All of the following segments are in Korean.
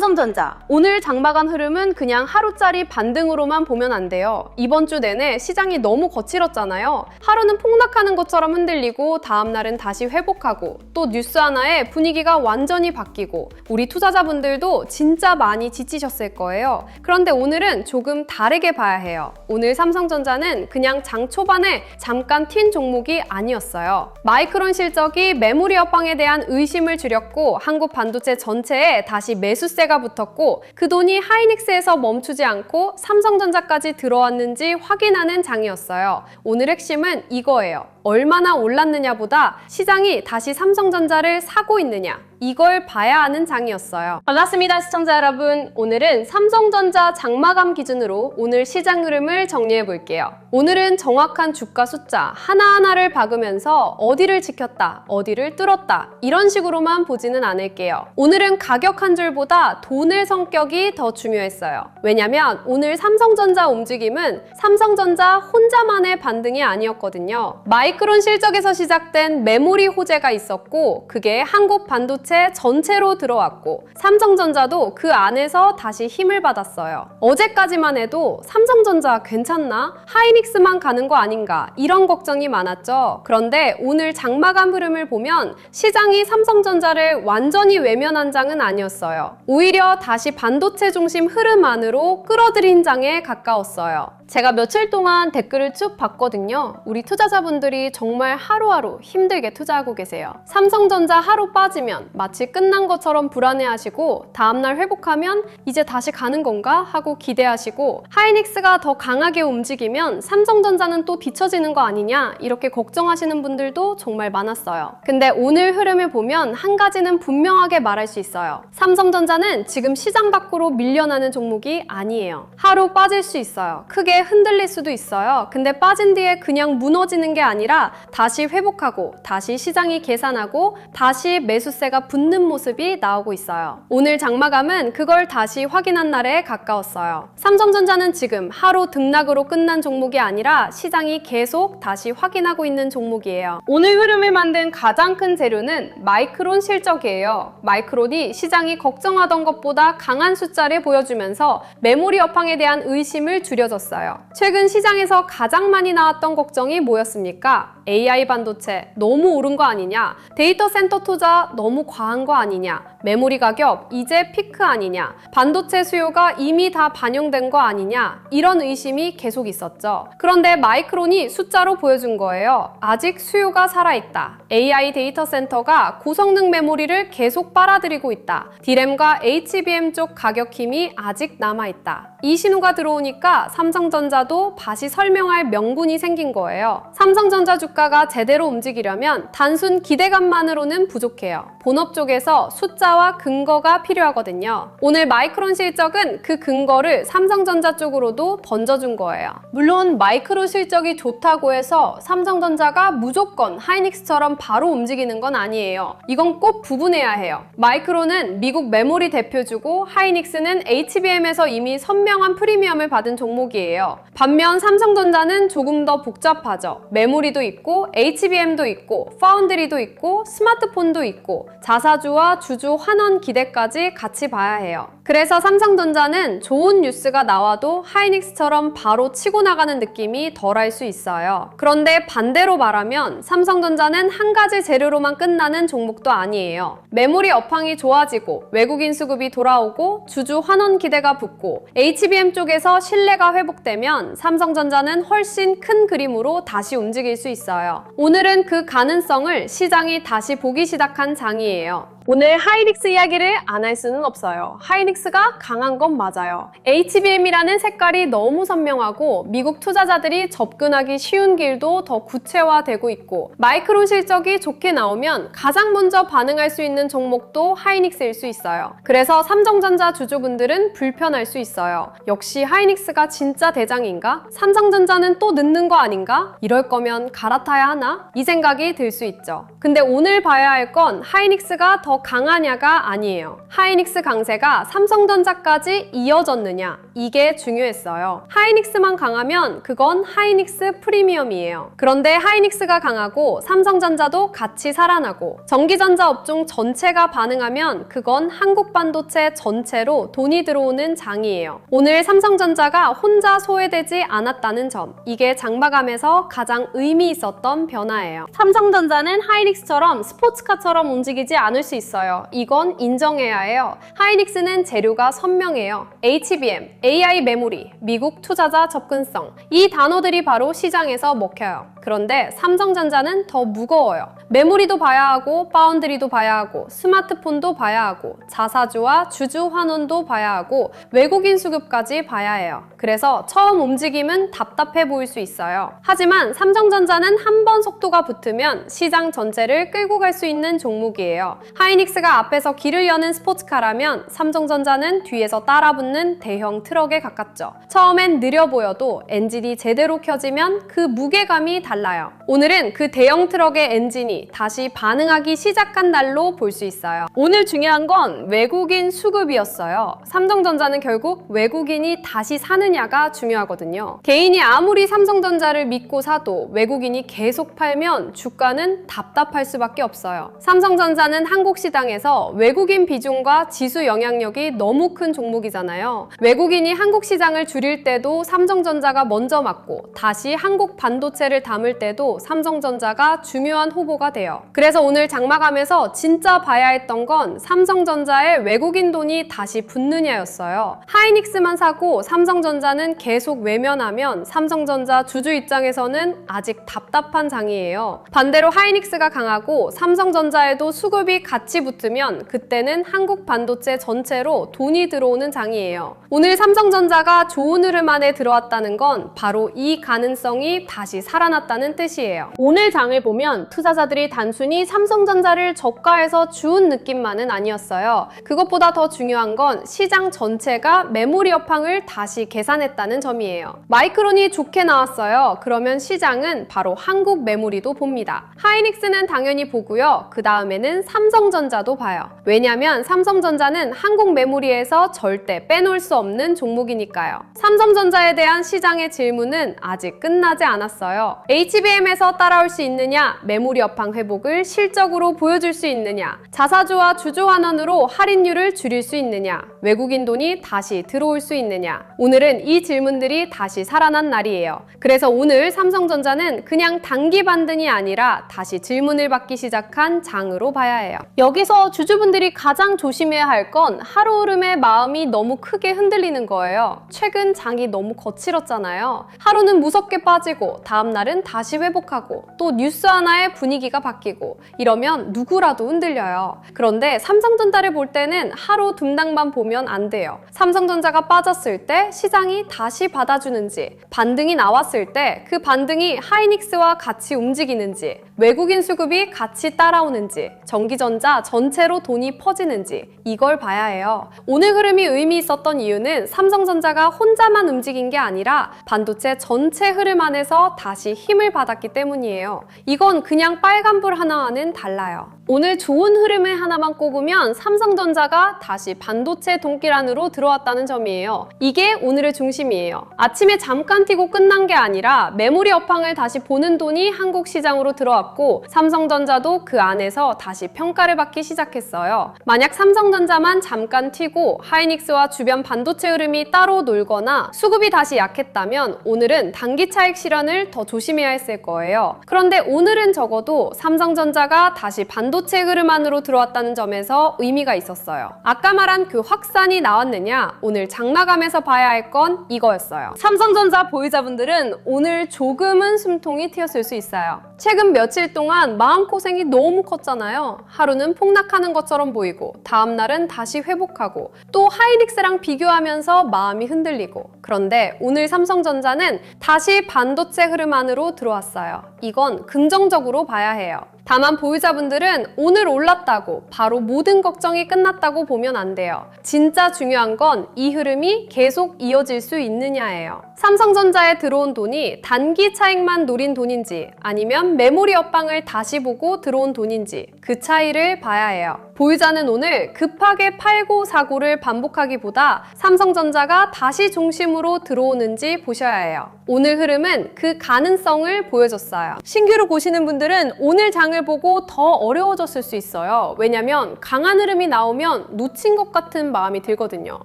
삼성전자. 오늘 장마간 흐름은 그냥 하루짜리 반등으로만 보면 안 돼요. 이번 주 내내 시장이 너무 거칠었잖아요. 하루는 폭락하는 것처럼 흔들리고 다음날은 다시 회복하고 또 뉴스 하나에 분위기가 완전히 바뀌고 우리 투자자분들도 진짜 많이 지치셨을 거예요. 그런데 오늘은 조금 다르게 봐야 해요. 오늘 삼성전자는 그냥 장 초반에 잠깐 튄 종목이 아니었어요. 마이크론 실적이 메모리 업황에 대한 의심을 줄였고 한국 반도체 전체에 다시 매수세가 붙었고 그 돈이 하이닉스에서 멈추지 않고 삼성전자까지 들어왔는지 확인하는 장이었어요. 오늘 핵심은 이거예요. 얼마나 올랐느냐보다 시장이 다시 삼성전자를 사고 있느냐, 이걸 봐야 하는 장이었어요. 반갑습니다, 시청자 여러분. 오늘은 삼성전자 장마감 기준으로 오늘 시장 흐름을 정리해 볼게요. 오늘은 정확한 주가 숫자 하나하나를 박으면서 어디를 지켰다, 어디를 뚫었다 이런 식으로만 보지는 않을게요. 오늘은 가격 한 줄보다 돈의 성격이 더 중요했어요. 왜냐면 오늘 삼성전자 움직임은 삼성전자 혼자만의 반등이 아니었거든요. 마이크론 실적에서 시작된 메모리 호재가 있었고 그게 한국 반도체 전체로 들어왔고 삼성전자도 그 안에서 다시 힘을 받았어요. 어제까지만 해도 삼성전자 괜찮나? 하이닉스만 가는 거 아닌가? 이런 걱정이 많았죠. 그런데 오늘 장마감 흐름을 보면 시장이 삼성전자를 완전히 외면한 장은 아니었어요. 오히려 다시 반도체 중심 흐름 안으로 끌어들인 장에 가까웠어요. 제가 며칠 동안 댓글을 쭉 봤거든요. 우리 투자자분들이 정말 하루하루 힘들게 투자하고 계세요. 삼성전자 하루 빠지면 마치 끝난 것처럼 불안해하시고 다음날 회복하면 이제 다시 가는 건가 하고 기대하시고 하이닉스가 더 강하게 움직이면 삼성전자는 또 뒤처지는 거 아니냐 이렇게 걱정하시는 분들도 정말 많았어요. 근데 오늘 흐름을 보면 한 가지는 분명하게 말할 수 있어요. 삼성전자는 지금 시장 밖으로 밀려나는 종목이 아니에요. 하루 빠질 수 있어요. 크게 흔들릴 수도 있어요. 근데 빠진 뒤에 그냥 무너지는 게 아니라 다시 회복하고 다시 시장이 계산하고 다시 매수세가 붙는 모습이 나오고 있어요. 오늘 장마감은 그걸 다시 확인한 날에 가까웠어요. 삼성전자는 지금 하루 등락으로 끝난 종목이 아니라 시장이 계속 다시 확인하고 있는 종목이에요. 오늘 흐름을 만든 가장 큰 재료는 마이크론 실적이에요. 마이크론이 시장이 걱정하던 것보다 강한 숫자를 보여주면서 메모리 업황에 대한 의심을 줄여줬어요. 최근 시장에서 가장 많이 나왔던 걱정이 뭐였습니까? AI 반도체 너무 오른 거 아니냐? 데이터 센터 투자 너무 과한 거 아니냐? 메모리 가격 이제 피크 아니냐? 반도체 수요가 이미 다 반영된 거 아니냐? 이런 의심이 계속 있었죠. 그런데 마이크론이 숫자로 보여준 거예요. 아직 수요가 살아있다. AI 데이터 센터가 고성능 메모리를 계속 빨아들이고 있다. D램과 HBM 쪽 가격 힘이 아직 남아있다. 이 신호가 들어오니까 삼성전자도 다시 설명할 명분이 생긴 거예요. 삼성전자 주가가 제대로 움직이려면 단순 기대감만으로는 부족해요. 본업 쪽에서 숫자와 근거가 필요하거든요. 오늘 마이크론 실적은 그 근거를 삼성전자 쪽으로도 던져준 거예요. 물론 마이크론 실적이 좋다고 해서 삼성전자가 무조건 하이닉스처럼 바로 움직이는 건 아니에요. 이건 꼭 구분해야 해요. 마이크론은 미국 메모리 대표주고 하이닉스는 HBM에서 이미 선명한 프리미엄을 받은 종목이에요. 반면 삼성전자는 조금 더 복잡하죠. 메모리도 있고 HBM도 있고 파운드리도 있고 스마트폰도 있고 자사주와 주주 환원 기대까지 같이 봐야 해요. 그래서 삼성전자는 좋은 뉴스가 나와도 하이닉스처럼 바로 치고 나가는 느낌이 덜할 수 있어요. 그런데 반대로 말하면 삼성전자는 한 가지 재료로만 끝나는 종목도 아니에요. 메모리 업황이 좋아지고 외국인 수급이 돌아오고 주주 환원 기대가 붙고 HBM 쪽에서 신뢰가 회복되면 삼성전자는 훨씬 큰 그림으로 다시 움직일 수 있어요. 오늘은 그 가능성을 시장이 다시 보기 시작한 장이에요. 오늘 하이닉스 이야기를 안 할 수는 없어요. 하이닉스가 강한 건 맞아요. HBM이라는 색깔이 너무 선명하고 미국 투자자들이 접근하기 쉬운 길도 더 구체화되고 있고 마이크론 실적이 좋게 나오면 가장 먼저 반응할 수 있는 종목도 하이닉스일 수 있어요. 그래서 삼성전자 주주분들은 불편할 수 있어요. 역시 하이닉스가 진짜 대장인가? 삼성전자는 또 늦는 거 아닌가? 이럴 거면 갈아타야 하나? 이 생각이 들 수 있죠. 근데 오늘 봐야 할 건 하이닉스가 더 더 강하냐가 아니에요. 하이닉스 강세가 삼성전자까지 이어졌느냐, 이게 중요했어요. 하이닉스만 강하면 그건 하이닉스 프리미엄이에요. 그런데 하이닉스가 강하고 삼성전자도 같이 살아나고 전기전자 업종 전체가 반응하면 그건 한국 반도체 전체로 돈이 들어오는 장이에요. 오늘 삼성전자가 혼자 소외되지 않았다는 점, 이게 장마감에서 가장 의미 있었던 변화예요. 삼성전자는 하이닉스처럼 스포츠카처럼 움직이지 않을 수 있어요. 이건 인정해야 해요. 하이닉스는 재료가 선명해요. HBM, AI 메모리, 미국 투자자 접근성, 이 단어들이 바로 시장에서 먹혀요. 그런데 삼성전자는 더 무거워요. 메모리도 봐야 하고 파운드리도 봐야 하고 스마트폰도 봐야 하고 자사주와 주주 환원도 봐야 하고 외국인 수급까지 봐야 해요. 그래서 처음 움직임은 답답해 보일 수 있어요. 하지만 삼성전자는 한 번 속도가 붙으면 시장 전체를 끌고 갈 수 있는 종목이에요. 하이닉스가 앞에서 길을 여는 스포츠카라면 삼성전자는 뒤에서 따라붙는 대형 트럭에 가깝죠. 처음엔 느려 보여도 엔진이 제대로 켜지면 그 무게감이 달라요. 오늘은 그 대형 트럭의 엔진이 다시 반응하기 시작한 날로 볼 수 있어요. 오늘 중요한 건 외국인 수급이었어요. 삼성전자는 결국 외국인이 다시 사느냐가 중요하거든요. 개인이 아무리 삼성전자를 믿고 사도 외국인이 계속 팔면 주가는 답답할 수밖에 없어요. 삼성전자는 한국 시장에서 외국인 비중과 지수 영향력이 너무 큰 종목이잖아요. 외국인이 한국 시장을 줄일 때도 삼성전자가 먼저 맞고 다시 한국 반도체를 담을 때도 삼성전자가 중요한 후보가 돼요. 그래서 오늘 장마감에서 진짜 봐야 했던 건 삼성전자의 외국인 돈이 다시 붙느냐였어요. 하이닉스만 사고 삼성전자는 계속 외면하면 삼성전자 주주 입장에서는 아직 답답한 장이에요. 반대로 하이닉스가 강하고 삼성전자에도 수급이 같이 붙으면 그때는 한국 반도체 전체로 돈이 들어오는 장이에요. 오늘 삼성전자가 좋은 흐름 안에 들어왔다는 건 바로 이 가능성이 다시 살아났다는 뜻이에요. 오늘 장을 보면 투자자들이 단순히 삼성전자를 저가에서 주운 느낌만은 아니었어요. 그것보다 더 중요한 건 시장 전체가 메모리 업황을 다시 계산했다는 점이에요. 마이크론이 좋게 나왔어요. 그러면 시장은 바로 한국 메모리도 봅니다. 하이닉스는 당연히 보고요. 그 다음에는 삼성전자도 봐요. 왜냐면 삼성전자는 한국 메모리에서 절대 빼놓을 수 없는 종목이니까요. 삼성전자에 대한 시장의 질문은 아직 끝나지 않았어요. HBM에서 따라올 수 있느냐, 메모리 업황 회복을 실적으로 보여줄 수 있느냐, 자사주와 주주 환원으로 할인율을 줄일 수 있느냐, 외국인 돈이 다시 들어올 수 있느냐. 오늘은 이 질문들이 다시 살아난 날이에요. 그래서 오늘 삼성전자는 그냥 단기 반등이 아니라 다시 질문을 받기 시작한 장으로 봐야 해요. 여기서 주주분들이 가장 조심해야 할 건 하루 흐름에 마음이 너무 크게 흔들리는 거예요. 최근 장이 너무 거칠었잖아요. 하루는 무섭게 빠지고 다음날은 다시 회복하고 또 뉴스 하나에 분위기가 바뀌고 이러면 누구라도 흔들려요. 그런데 삼성전자를 볼 때는 하루 둔당만 보면 안 돼요. 삼성전자가 빠졌을 때 시장이 다시 받아주는지, 반등이 나왔을 때 그 반등이 하이닉스와 같이 움직이는지, 외국인 수급이 같이 따라오는지, 전기전자 전체로 돈이 퍼지는지 이걸 봐야 해요. 오늘 흐름이 의미 있었던 이유는 삼성전자가 혼자만 움직인 게 아니라 반도체 전체 흐름 안에서 다시 힘을 받았기 때문이에요. 이건 그냥 빨간불 하나와는 달라요. 오늘 좋은 흐름을 하나만 꼽으면 삼성전자가 다시 반도체 돈길 안으로 들어왔다는 점이에요. 이게 오늘의 중심이에요. 아침에 잠깐 튀고 끝난 게 아니라 메모리 업황을 다시 보는 돈이 한국 시장으로 들어왔고 삼성전자도 그 안에서 다시 평가를 받기 시작했어요. 만약 삼성전자만 잠깐 튀고 하이닉스와 주변 반도체 흐름이 따로 놀거나 수급이 다시 약했다면 오늘은 단기 차익 실현을 더 조심해야 했을 거예요. 그런데 오늘은 적어도 삼성전자가 다시 반도체 흐름 안으로 들어왔다는 점에서 의미가 있었어요. 아까 말한 그 확산이 나왔느냐? 오늘 장마감에서 봐야 할 건 이거였어요. 삼성전자 보유자분들은 오늘 조금은 숨통이 트였을 수 있어요. 최근 며칠 동안 마음고생이 너무 컸잖아요. 하루는 폭락하는 것처럼 보이고 다음날은 다시 회복하고 또 하이닉스랑 비교하면서 마음이 흔들리고 그런데 오늘 삼성전자는 다시 반도체 흐름 안으로 들어왔어요. 이건 긍정적으로 봐야 해요. 다만 보유자분들은 오늘 올랐다고 바로 모든 걱정이 끝났다고 보면 안 돼요. 진짜 중요한 건 이 흐름이 계속 이어질 수 있느냐예요. 삼성전자에 들어온 돈이 단기 차익만 노린 돈인지 아니면 메모리 업황을 다시 보고 들어온 돈인지 그 차이를 봐야 해요. 보유자는 오늘 급하게 팔고 사고를 반복하기보다 삼성전자가 다시 중심으로 들어오는지 보셔야 해요. 오늘 흐름은 그 가능성을 보여줬어요. 신규로 보시는 분들은 오늘 장을 보고 더 어려워졌을 수 있어요. 왜냐면 강한 흐름이 나오면 놓친 것 같은 마음이 들거든요.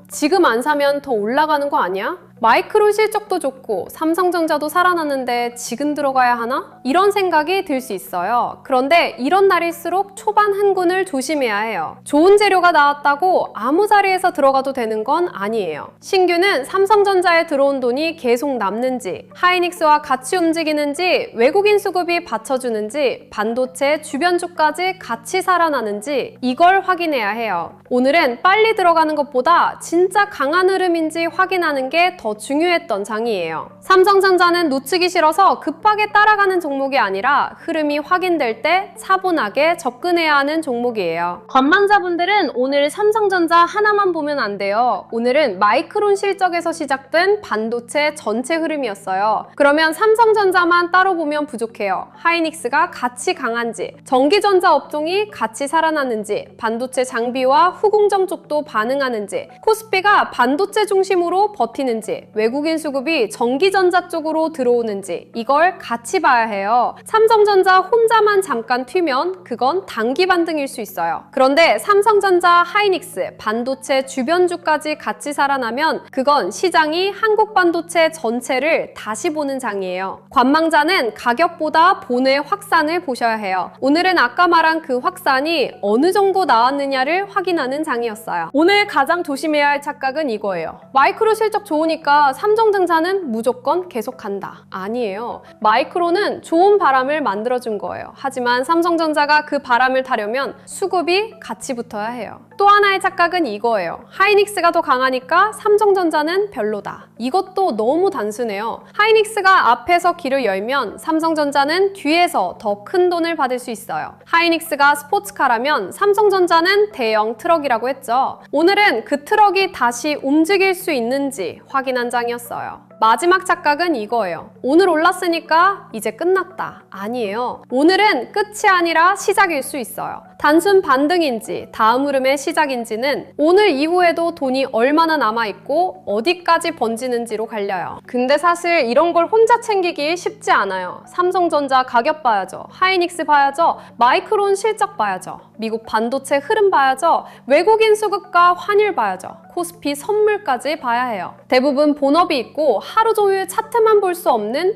지금 안 사면 더 올라가는 거 아니야? 마이크론 실적도 좋고 삼성전자도 살아났는데 지금 들어가야 하나? 이런 생각이 들 수 있어요. 그런데 이런 날일수록 초반 한군을 조심해야 해요. 좋은 재료가 나왔다고 아무 자리에서 들어가도 되는 건 아니에요. 신규는 삼성전자에 들어온 돈이 계속 남는지, 하이닉스와 같이 움직이는지, 외국인 수급이 받쳐주는지, 반도체 주변주까지 같이 살아나는지 이걸 확인해야 해요. 오늘은 빨리 들어가는 것보다 진짜 강한 흐름인지 확인하는 게 더 중요했던 장이에요. 삼성전자는 놓치기 싫어서 급하게 따라가는 종목이 아니라 흐름이 확인될 때 차분하게 접근해야 하는 종목이에요. 관망자분들은 오늘 삼성전자 하나만 보면 안 돼요. 오늘은 마이크론 실적에서 시작된 반도체 전체 흐름이었어요. 그러면 삼성전자만 따로 보면 부족해요. 하이닉스가 같이 강한지, 전기전자 업종이 같이 살아났는지, 반도체 장비와 후공정 쪽도 반응하는지, 코스피가 반도체 중심으로 버티는지, 외국인 수급이 전기전자 쪽으로 들어오는지 이걸 같이 봐야 해요. 삼성전자 혼자만 잠깐 튀면 그건 단기 반등일 수 있어요. 그런데 삼성전자, 하이닉스, 반도체 주변주까지 같이 살아나면 그건 시장이 한국 반도체 전체를 다시 보는 장이에요. 관망자는 가격보다 본의 확산을 보셔야 해요. 오늘은 아까 말한 그 확산이 어느 정도 나왔느냐를 확인하는 장이었어요. 오늘 가장 조심해야 할 착각은 이거예요. 마이크로 실적 좋으니까 삼성전자는 무조건 계속 간다. 아니에요. 마이크로는 좋은 바람을 만들어준 거예요. 하지만 삼성전자가 그 바람을 타려면 수급이 같이 붙어야 해요. 또 하나의 착각은 이거예요. 하이닉스가 더 강하니까 삼성전자는 별로다. 이것도 너무 단순해요. 하이닉스가 앞에서 길을 열면 삼성전자는 뒤에서 더 큰 돈을 받을 수 있어요. 하이닉스가 스포츠카라면 삼성전자는 대형 트럭이라고 했죠. 오늘은 그 트럭이 다시 움직일 수 있는지 확인한 장이었어요. 마지막 착각은 이거예요. 오늘 올랐으니까 이제 끝났다. 아니에요. 오늘은 끝이 아니라 시작일 수 있어요. 단순 반등인지 다음 흐름의 시작인지는 오늘 이후에도 돈이 얼마나 남아있고 어디까지 번지는지로 갈려요. 근데 사실 이런 걸 혼자 챙기기 쉽지 않아요. 삼성전자 가격 봐야죠. 하이닉스 봐야죠. 마이크론 실적 봐야죠. 미국 반도체 흐름 봐야죠. 외국인 수급과 환율 봐야죠. 코스피 선물까지 봐야 해요. 대부분 본업이 있고 하루 종일 차트만 볼 수 없는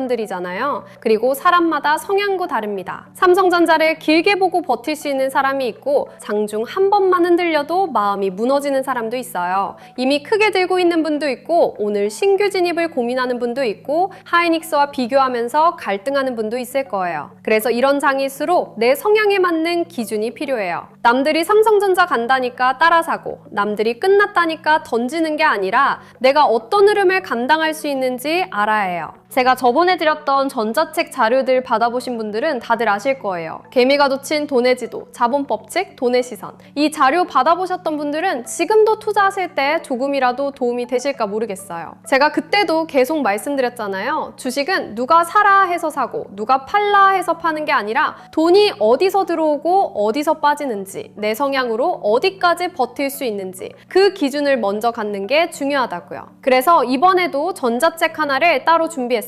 투자자분들이잖아요. 그리고 사람마다 성향도 다릅니다. 삼성전자를 길게 보고 버틸 수 있는 사람이 있고 장중 한 번만 흔들려도 마음이 무너지는 사람도 있어요. 이미 크게 들고 있는 분도 있고 오늘 신규 진입을 고민하는 분도 있고 하이닉스와 비교하면서 갈등하는 분도 있을 거예요. 그래서 이런 장일수록 내 성향에 맞는 기준이 필요해요. 남들이 삼성전자 간다니까 따라 사고 남들이 끝났다니까 던지는 게 아니라 내가 어떤 흐름을 감당할 수 있는지 알아야 해요. 제가 저번에 드렸던 전자책 자료들 받아보신 분들은 다들 아실 거예요. 개미가 놓친 돈의 지도, 자본법칙, 돈의 시선. 이 자료 받아보셨던 분들은 지금도 투자하실 때 조금이라도 도움이 되실까 모르겠어요. 제가 그때도 계속 말씀드렸잖아요. 주식은 누가 사라 해서 사고 누가 팔라 해서 파는 게 아니라 돈이 어디서 들어오고 어디서 빠지는지, 내 성향으로 어디까지 버틸 수 있는지 그 기준을 먼저 갖는 게 중요하다고요. 그래서 이번에도 전자책 하나를 따로 준비했어요.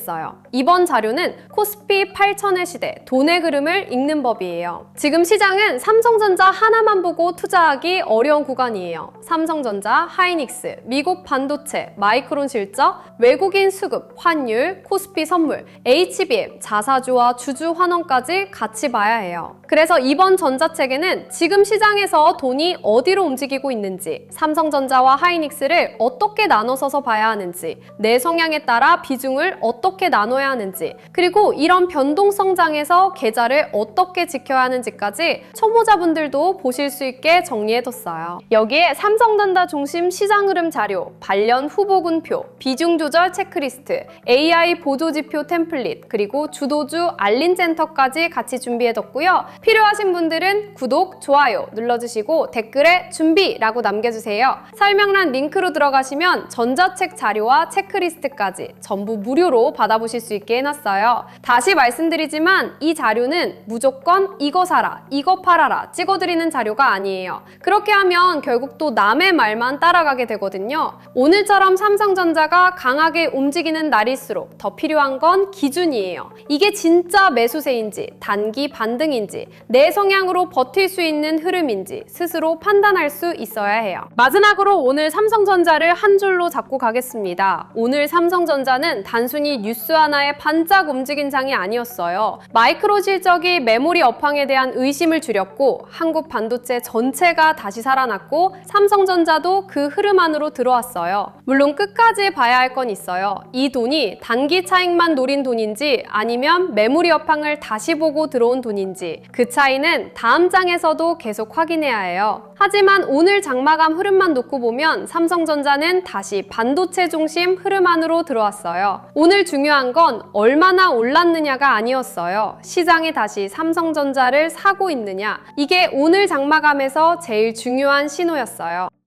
이번 자료는 코스피 8000의 시대, 돈의 흐름을 읽는 법이에요. 지금 시장은 삼성전자 하나만 보고 투자하기 어려운 구간이에요. 삼성전자, 하이닉스, 미국 반도체, 마이크론 실적, 외국인 수급, 환율, 코스피 선물, HBM, 자사주와 주주 환원까지 같이 봐야 해요. 그래서 이번 전자책에는 지금 시장에서 돈이 어디로 움직이고 있는지, 삼성전자와 하이닉스를 어떻게 나눠서서 봐야 하는지, 내 성향에 따라 비중을 어떻게 어떻게 나눠야 하는지, 그리고 이런 변동성장에서 계좌를 어떻게 지켜야 하는지까지 초보자분들도 보실 수 있게 정리해뒀어요. 여기에 삼성전자 중심 시장 흐름 자료, 관련 후보군표, 비중 조절 체크리스트, AI 보조지표 템플릿, 그리고 주도주 알림센터까지 같이 준비해뒀고요. 필요하신 분들은 구독, 좋아요 눌러주시고 댓글에 준비라고 남겨주세요. 설명란 링크로 들어가시면 전자책 자료와 체크리스트까지 전부 무료로 받아보실 수 있게 해놨어요. 다시 말씀드리지만 이 자료는 무조건 이거 사라, 이거 팔아라 찍어드리는 자료가 아니에요. 그렇게 하면 결국 또 남의 말만 따라가게 되거든요. 오늘처럼 삼성전자가 강하게 움직이는 날일수록 더 필요한 건 기준이에요. 이게 진짜 매수세인지 단기 반등인지 내 성향으로 버틸 수 있는 흐름인지 스스로 판단할 수 있어야 해요. 마지막으로 오늘 삼성전자를 한 줄로 잡고 가겠습니다. 오늘 삼성전자는 단순히 뉴스 하나에 반짝 움직인 장이 아니었어요. 마이크로 실적이 메모리 업황에 대한 의심을 줄였고 한국 반도체 전체가 다시 살아났고 삼성전자도 그 흐름 안으로 들어왔어요. 물론 끝까지 봐야 할 건 있어요. 이 돈이 단기 차익만 노린 돈인지 아니면 메모리 업황을 다시 보고 들어온 돈인지 그 차이는 다음 장에서도 계속 확인해야 해요. 하지만 오늘 장마감 흐름만 놓고 보면 삼성전자는 다시 반도체 중심 흐름 안으로 들어왔어요. 오늘 중요한 건 얼마나 올랐느냐가 아니었어요. 시장이 다시 삼성전자를 사고 있느냐. 이게 오늘 장마감에서 제일 중요한 신호였어요.